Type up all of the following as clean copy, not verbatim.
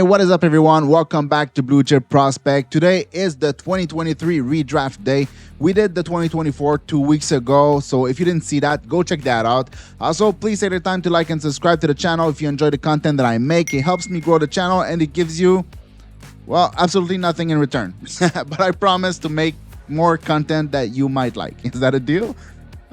what is up, everyone? Welcome back to Blue Chip Prospect. Today is the 2023 redraft day. We did the 2024 2 weeks ago, so if you didn't see that, go check that out. Also, please take the time to like and subscribe to the channel if you enjoy the content that I make. It helps me grow the channel and it gives you, well, absolutely nothing in return. But I promise to make more content that you might like. Is that a deal?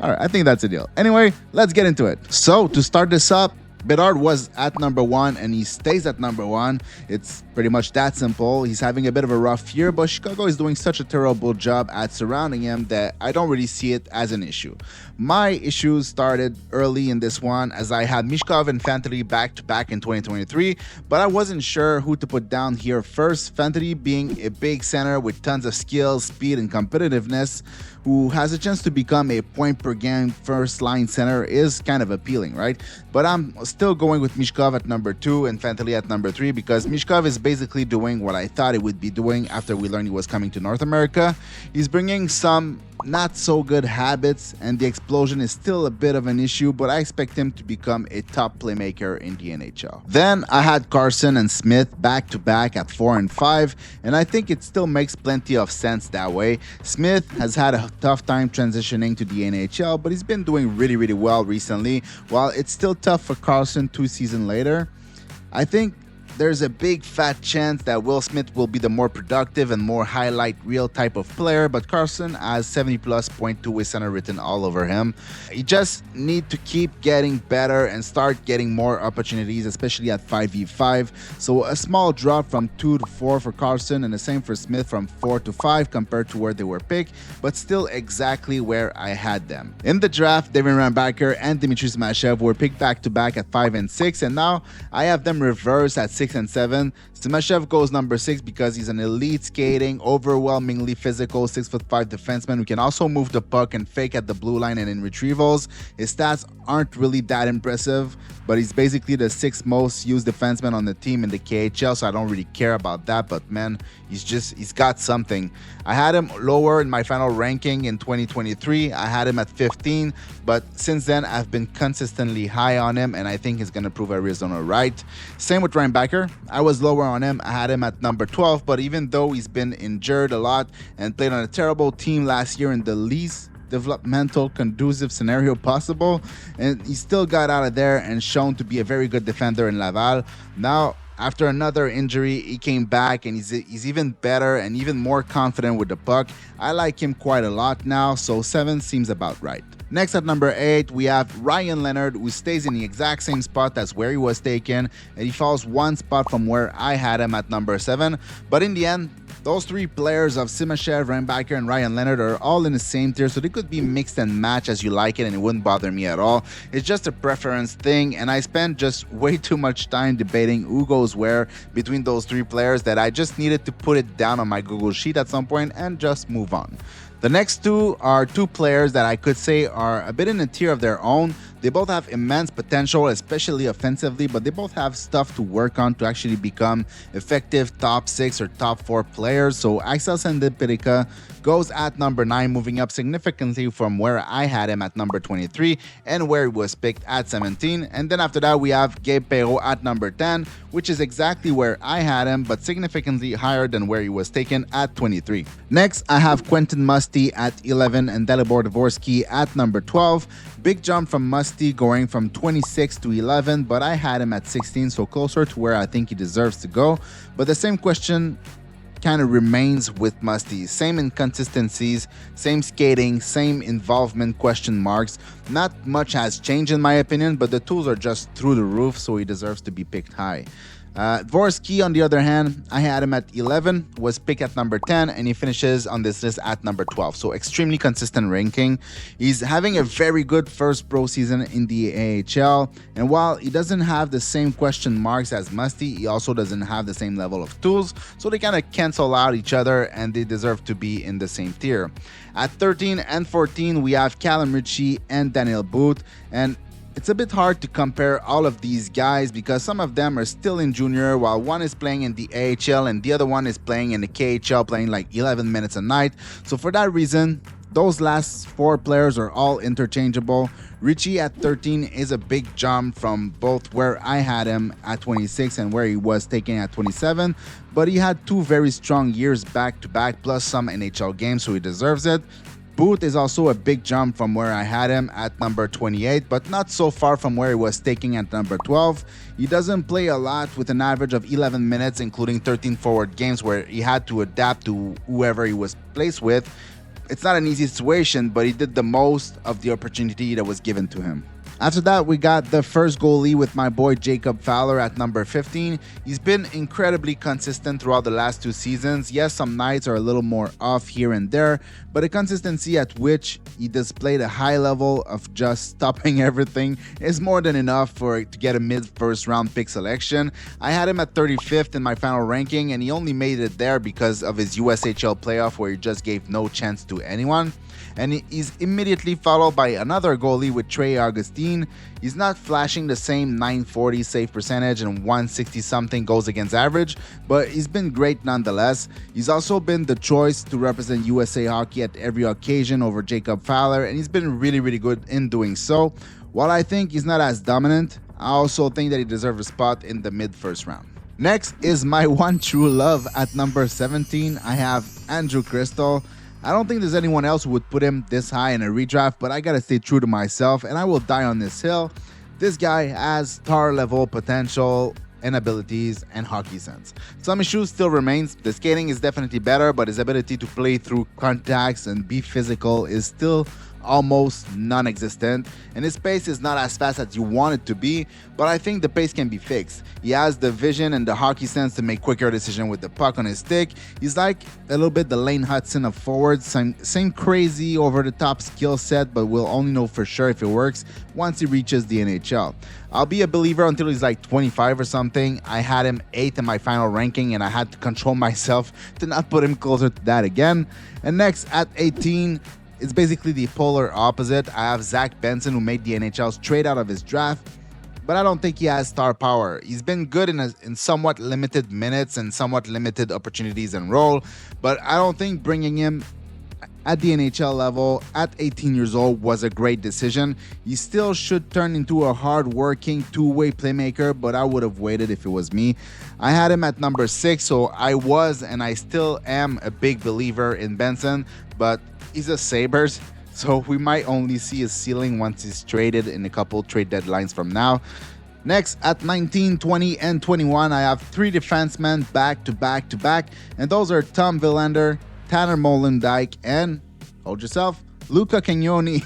All right, I think that's a deal. Anyway, let's get into it. So to start this up, Bedard was at number 1 and he stays at number 1. It's pretty much that simple. He's having a bit of a rough year, but Chicago is doing such a terrible job at surrounding him that I don't really see it as an issue. My issues started early in this one as I had Michkov and Fantilli back-to-back in 2023, but I wasn't sure who to put down here first. Fantilli being a big center with tons of skills, speed, and competitiveness, who has a chance to become a point-per-game first-line center is kind of appealing, right? But I'm still going with Michkov at number 2 and Fantilli at number 3 because Michkov is basically doing what I thought he would be doing after we learned he was coming to North America. He's bringing some not so good habits and the explosion is still a bit of an issue, but I expect him to become a top playmaker in the NHL. Then I had Carlsson and Smith back-to-back at 4 and 5, and I think it still makes plenty of sense that way. Smith has had a tough time transitioning to the NHL, but he's been doing really well recently. While it's still tough for Carlsson 2 seasons later, I think there's a big fat chance that Will Smith will be the more productive and more highlight reel type of player, but Carlsson has 70+ point two-way center written all over him. You just need to keep getting better and start getting more opportunities, especially at 5v5. So a small drop from 2 to 4 for Carlsson and the same for Smith from 4 to 5 compared to where they were picked, but still exactly where I had them. In the draft, David Reinbacher and Dmitry Simashev were picked back-to-back at 5 and 6, and now I have them reversed at 6 and 7. Simashev goes number 6 because he's an elite skating, overwhelmingly physical 6'5" defenseman who can also move the puck and fake at the blue line and in retrievals. His stats aren't really that impressive, but he's basically the 6th most used defenseman on the team in the KHL, so I don't really care about that, but man, he's got something. I had him lower in my final ranking in 2023. I had him at 15, but since then I've been consistently high on him and I think he's going to prove Arizona right. Same with Reinbacher. I was lower on him. I had him at number 12, but even though he's been injured a lot and played on a terrible team last year in the least developmental conducive scenario possible, and he still got out of there and shown to be a very good defender in Laval. Now after another injury, he came back and he's even better and even more confident with the puck. I like him quite a lot now, so 7 seems about right. Next at number 8, we have Ryan Leonard, who stays in the exact same spot as where he was taken, and he falls 1 spot from where I had him at number 7. But in the end, those 3 players of Simashev, Reinbacher, and Ryan Leonard are all in the same tier, so they could be mixed and matched as you like it, and it wouldn't bother me at all. It's just a preference thing, and I spent just way too much time debating who goes where between those 3 players that I just needed to put it down on my Google Sheet at some point and just move on. The next 2 are 2 players that I could say are a bit in a tier of their own. They both have immense potential, especially offensively, but they both have stuff to work on to actually become effective top 6 or top 4 players. So Axel Sandin goes at number 9, moving up significantly from where I had him at number 23 and where he was picked at 17. And then after that, we have Gabe Perreault at number 10, which is exactly where I had him, but significantly higher than where he was taken at 23. Next, I have Quentin Musty at 11 and Dalibor Dvorsky at number 12. Big jump from Musty going from 26 to 11, but I had him at 16, so closer to where I think he deserves to go. But the same question kind of remains with Musty. Same inconsistencies, same skating, same involvement question marks. Not much has changed in my opinion, but the tools are just through the roof, so he deserves to be picked high. Dvorsky, on the other hand, I had him at 11, was picked at number 10, and he finishes on this list at number 12. So extremely consistent ranking. He's having a very good first pro season in the AHL, and while he doesn't have the same question marks as Musty, he also doesn't have the same level of tools, so they kind of cancel out each other, and they deserve to be in the same tier. At 13 and 14, we have Callum Ritchie and Daniel Booth, and it's a bit hard to compare all of these guys because some of them are still in junior while one is playing in the AHL and the other one is playing in the KHL, playing like 11 minutes a night. So for that reason, Those last 4 players are all interchangeable. Richie at 13 is a big jump from both where I had him at 26 and where he was taken at 27, but he had 2 very strong years back to back plus some NHL games, so he deserves it. Booth is also a big jump from where I had him at number 28, but not so far from where he was taking at number 12. He doesn't play a lot with an average of 11 minutes, including 13 forward games where he had to adapt to whoever he was placed with. It's not an easy situation, but he did the most of the opportunity that was given to him. After that, we got the first goalie with my boy Jacob Fowler at number 15. He's been incredibly consistent throughout the last 2 seasons. Yes, some nights are a little more off here and there, but the consistency at which he displayed a high level of just stopping everything is more than enough to get a mid-first round pick selection. I had him at 35th in my final ranking, and he only made it there because of his USHL playoff where he just gave no chance to anyone. And he's immediately followed by another goalie with Trey Augustine. He's not flashing the same 940 save percentage and 160 something goals against average, but he's been great nonetheless. He's also been the choice to represent USA Hockey at every occasion over Jacob Fowler, and he's been really good in doing so. While I think he's not as dominant, I also think that he deserves a spot in the mid-first round. Next is my one true love at number 17. I have Andrew Crystal. I don't think there's anyone else who would put him this high in a redraft, but I gotta stay true to myself and I will die on this hill. This guy has star level potential and abilities and hockey sense. Some issues still remains. The skating is definitely better, but his ability to play through contacts and be physical is still almost non-existent, and his pace is not as fast as you want it to be, but I think the pace can be fixed. He has the vision and the hockey sense to make quicker decisions with the puck on his stick. He's like a little bit the Lane Hudson of forwards, same crazy over-the-top skill set, but we'll only know for sure if it works once he reaches the NHL. I'll be a believer until he's like 25 or something. I had him 8th in my final ranking, and I had to control myself to not put him closer to that again. And next, at 18, it's basically the polar opposite. I have Zach Benson, who made the NHL straight out of his draft, but I don't think he has star power. He's been good in somewhat limited minutes and somewhat limited opportunities and role, but I don't think bringing him at the NHL level at 18 years old was a great decision. He still should turn into a hard-working two-way playmaker, but I would have waited if it was me. I had him at number 6, so I was and I still am a big believer in Benson, but he's a Sabres, so we might only see his ceiling once he's traded in a couple trade deadlines from now. Next, at 19, 20, and 21, I have 3 defensemen back to back, and those are Tom Villander, Tanner Molendyk, and, hold yourself, Luca Cagnoni.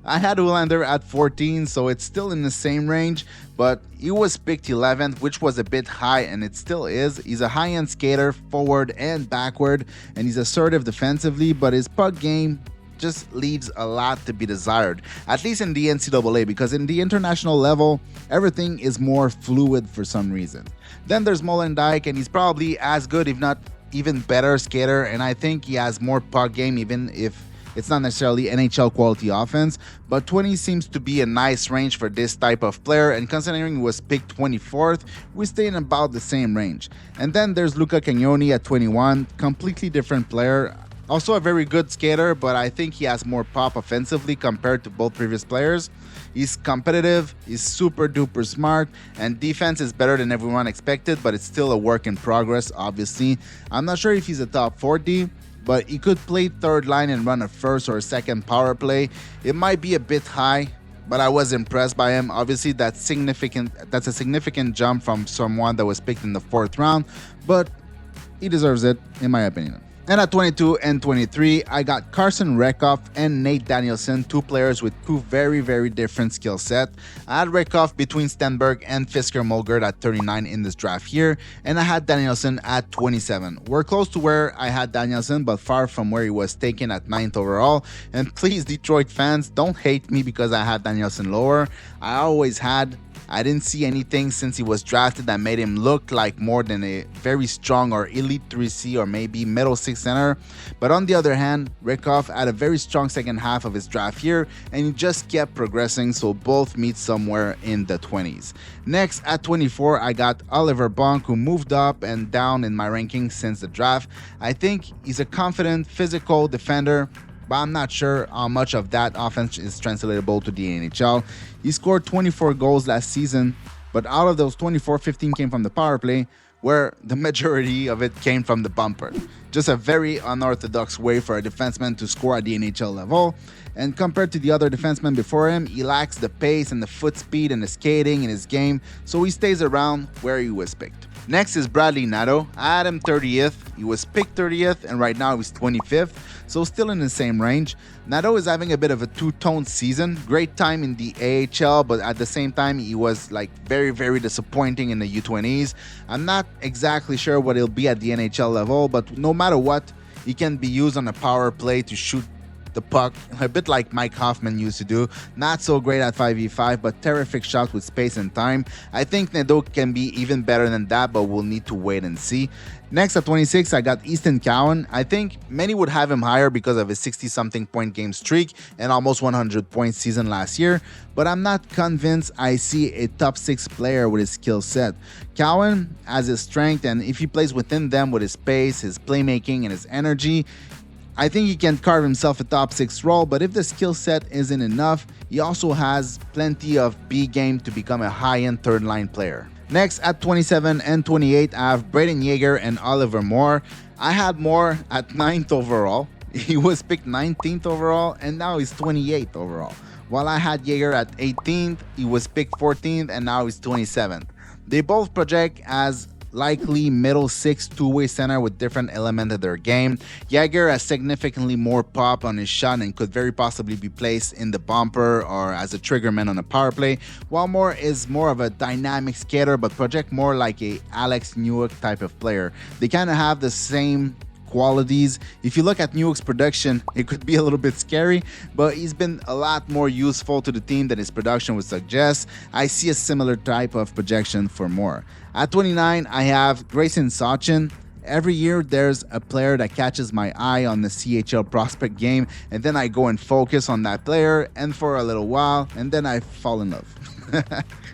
I had Willander at 14, so it's still in the same range, but he was picked 11th, which was a bit high, and it still is. He's a high-end skater, forward and backward, and he's assertive defensively, but his puck game just leaves a lot to be desired, at least in the NCAA, because in the international level, everything is more fluid for some reason. Then there's Molendyk, and he's probably as good, if not even better skater, and I think he has more puck game, even if it's not necessarily NHL quality offense, but 20 seems to be a nice range for this type of player, and considering he was picked 24th, we stay in about the same range. And then there's Luca Cagnoni at 21, completely different player, also a very good skater, but I think he has more pop offensively compared to both previous players. He's competitive, he's super duper smart, and defense is better than everyone expected, but it's still a work in progress, obviously. I'm not sure if he's a top 40, but he could play third line and run a first or a second power play. It might be a bit high, but I was impressed by him. Obviously, that's a significant jump from someone that was picked in the 4th round, but he deserves it, in my opinion. And at 22 and 23, I got Carson Rehkopf and Nate Danielson, 2 players with 2 very different skill set. I had Rehkopf between Stenberg and Fisker Molgard at 39 in this draft here, and I had Danielson at 27. We're close to where I had Danielson, but far from where he was taken at 9th overall. And please, Detroit fans, don't hate me because I had Danielson lower. I didn't see anything since he was drafted that made him look like more than a very strong or elite 3C or maybe middle 6 center. But on the other hand, Rehkopf had a very strong second half of his draft year, and he just kept progressing, so both meet somewhere in the 20s. Next, at 24, I got Oliver Bonk, who moved up and down in my rankings since the draft. I think he's a confident, physical defender, but I'm not sure how much of that offense is translatable to the NHL. He scored 24 goals last season, but out of those 24, 15 came from the power play, where the majority of it came from the bumper. Just a very unorthodox way for a defenseman to score at the NHL level. And compared to the other defensemen before him, he lacks the pace and the foot speed and the skating in his game, so he stays around where he was picked. Next is Bradley Nadeau. I had him 30th. He was picked 30th, and right now he's 25th, so still in the same range. Nadeau is having a bit of a two-tone season. Great time in the AHL, but at the same time, he was like very, very disappointing in the U20s. I'm not exactly sure what he'll be at the NHL level, but no matter what, he can be used on a power play to shoot the puck, a bit like Mike Hoffman used to do. Not so great at 5v5, but terrific shot with space and time. I think Nadeau can be even better than that, but we'll need to wait and see. Next at 26, I got Easton Cowan. I think many would have him higher because of his 60-something point game streak and almost 100 point season last year, but I'm not convinced I see a top 6 player with his skill set. Cowan has his strength, and if he plays within them with his pace, his playmaking, and his energy, I think he can carve himself a top 6 role, but if the skill set isn't enough, he also has plenty of B game to become a high-end third-line player. Next, at 27 and 28, I have Braden Yeager and Oliver Moore. I had Moore at 9th overall. He was picked 19th overall, and now he's 28th overall. While I had Yeager at 18th, he was picked 14th, and now he's 27th. They both project as likely middle 6 two-way center with different elements of their game. Yeager has significantly more pop on his shot and could very possibly be placed in the bumper or as a triggerman on a power play, while Moore is more of a dynamic skater but project more like a Alex Newhook type of player. They kind of have the same qualities. If you look at Newhook's production, it could be a little bit scary, but he's been a lot more useful to the team than his production would suggest. I see a similar type of projection for Moore. At 29, I have Grayson Sachin. Every year there's a player that catches my eye on the CHL prospect game, and then I go and focus on that player, and for a little while, and then I fall in love.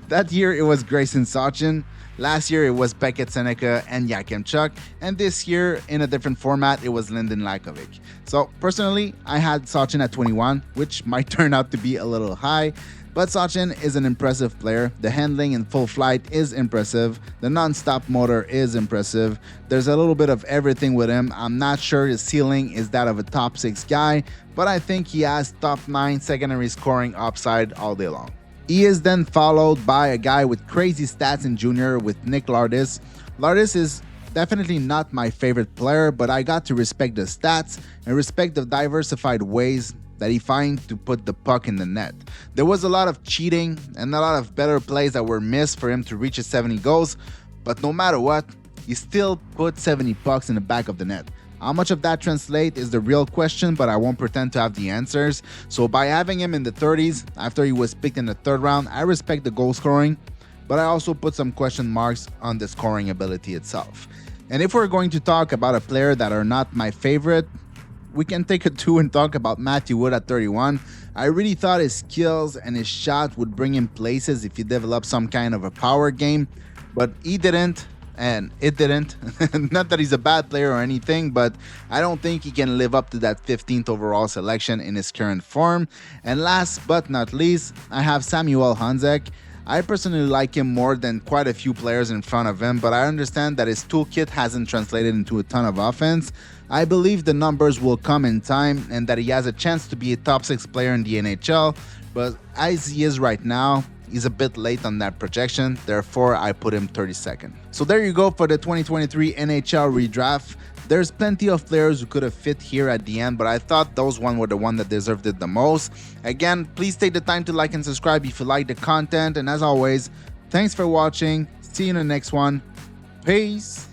That year it was Grayson Sachin. Last year it was Beckett Seneca and Yakimchuk, and this year in a different format it was Lyndon Lakovic. So personally, I had Sachin at 21, which might turn out to be a little high, but Sachin is an impressive player. The handling in full flight is impressive. The non-stop motor is impressive. There's a little bit of everything with him. I'm not sure his ceiling is that of a top 6 guy, but I think he has top 9 secondary scoring upside all day long. He is then followed by a guy with crazy stats in junior with Nick Lardis. Lardis is definitely not my favorite player, but I got to respect the stats and respect the diversified ways that he finds to put the puck in the net. There was a lot of cheating and a lot of better plays that were missed for him to reach his 70 goals, but no matter what, he still put 70 pucks in the back of the net. How much of that translates is the real question, but I won't pretend to have the answers. So by having him in the 30s, after he was picked in the 3rd round, I respect the goal scoring, but I also put some question marks on the scoring ability itself. And if we're going to talk about a player that are not my favorite, we can take a 2 and talk about Matthew Wood at 31. I really thought his skills and his shot would bring him places if he developed some kind of a power game, but he didn't. And it didn't. Not that he's a bad player or anything, but I don't think he can live up to that 15th overall selection in his current form. And last but not least, I have Samuel Honzek. I personally like him more than quite a few players in front of him, but I understand that his toolkit hasn't translated into a ton of offense. I believe the numbers will come in time and that he has a chance to be a top 6 player in the NHL, but as he is right now, he's a bit late on that projection, therefore I put him 32nd. So there you go for the 2023 NHL redraft. There's plenty of players who could have fit here at the end, but I thought those one were the one that deserved it the most. Again, please take the time to like and subscribe if you like the content, and as always, thanks for watching. See you in the next one. Peace.